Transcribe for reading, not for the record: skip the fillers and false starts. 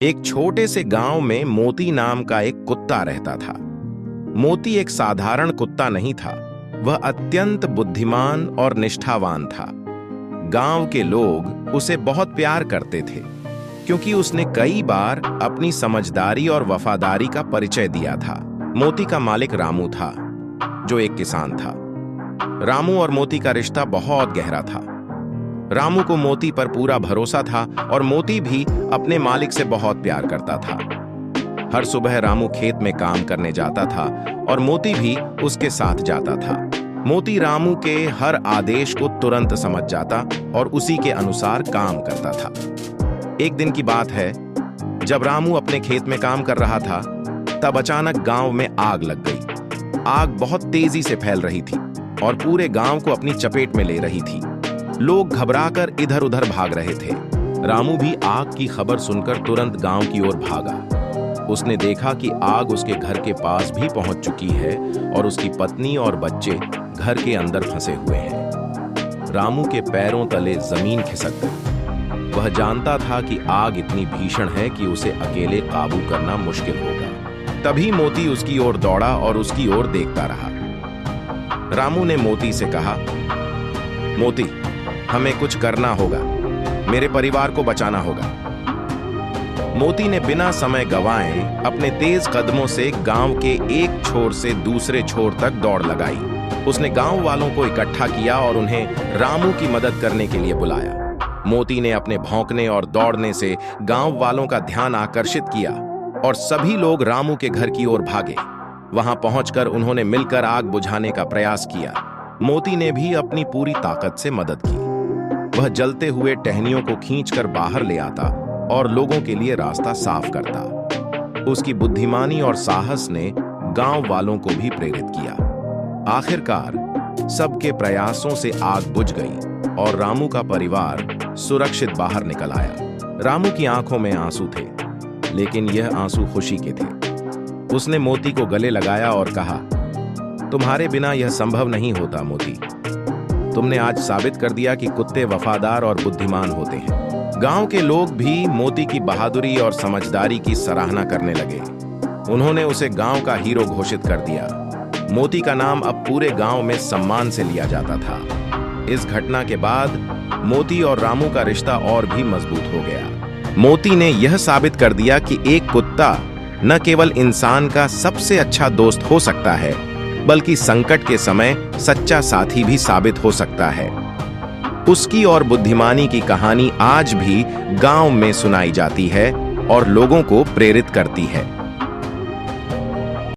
एक छोटे से गांव में मोती नाम का एक कुत्ता रहता था। मोती एक साधारण कुत्ता नहीं था, वह अत्यंत बुद्धिमान और निष्ठावान था। गांव के लोग उसे बहुत प्यार करते थे क्योंकि उसने कई बार अपनी समझदारी और वफादारी का परिचय दिया था। मोती का मालिक रामू था, जो एक किसान था। रामू और मोती का रिश्ता बहुत गहरा था। रामू को मोती पर पूरा भरोसा था और मोती भी अपने मालिक से बहुत प्यार करता था। हर सुबह रामू खेत में काम करने जाता था और मोती भी उसके साथ जाता था। मोती रामू के हर आदेश को तुरंत समझ जाता और उसी के अनुसार काम करता था। एक दिन की बात है, जब रामू अपने खेत में काम कर रहा था, तब अचानक गांव में आग लग गई। आग बहुत तेजी से फैल रही थी और पूरे गांव को अपनी चपेट में ले रही थी। लोग घबराकर इधर उधर भाग रहे थे। रामू भी आग की खबर सुनकर तुरंत गांव की ओर भागा। उसने देखा कि आग उसके घर के पास भी पहुंच चुकी है और उसकी पत्नी और बच्चे घर के अंदर फंसे हुए हैं। रामू के पैरों तले जमीन खिसक गई। वह जानता था कि आग इतनी भीषण है कि उसे अकेले काबू करना मुश्किल होगा। तभी मोती उसकी ओर दौड़ा और उसकी ओर देखता रहा। रामू ने मोती से कहा, मोती, हमें कुछ करना होगा, मेरे परिवार को बचाना होगा। मोती ने बिना समय गंवाए अपने तेज कदमों से गांव के एक छोर से दूसरे छोर तक दौड़ लगाई। उसने गांव वालों को इकट्ठा किया और उन्हें रामू की मदद करने के लिए बुलाया। मोती ने अपने भौंकने और दौड़ने से गांव वालों का ध्यान आकर्षित किया और सभी लोग रामू के घर की ओर भागे। वहां पहुंचकर उन्होंने मिलकर आग बुझाने का प्रयास किया। मोती ने भी अपनी पूरी ताकत से मदद की। वह जलते हुए टहनियों को खींचकर बाहर ले आता और लोगों के लिए रास्ता साफ करता। उसकी बुद्धिमानी और साहस ने गांव वालों को भी प्रेरित किया। आखिरकार सबके प्रयासों से आग बुझ गई और रामू का परिवार सुरक्षित बाहर निकल आया। रामू की आंखों में आंसू थे, लेकिन यह आंसू खुशी के थे। उसने मोती को गले लगाया और कहा, तुम्हारे बिना यह संभव नहीं होता मोती। तुमने आज साबित कर दिया कि कुत्ते वफादार और बुद्धिमान होते हैं। गांव के लोग भी मोती की बहादुरी और समझदारी की सराहना करने लगे। उन्होंने उसे गांव का हीरो घोषित कर दिया। मोती का नाम अब पूरे गांव में सम्मान से लिया जाता था। इस घटना के बाद मोती और रामू का रिश्ता और भी मजबूत हो गया। मोती ने यह साबित कर दिया कि एक कुत्ता न केवल इंसान का सबसे अच्छा दोस्त हो सकता है, बल्कि संकट के समय सच्चा साथी भी साबित हो सकता है। उसकी और बुद्धिमानी की कहानी आज भी गांव में सुनाई जाती है और लोगों को प्रेरित करती है।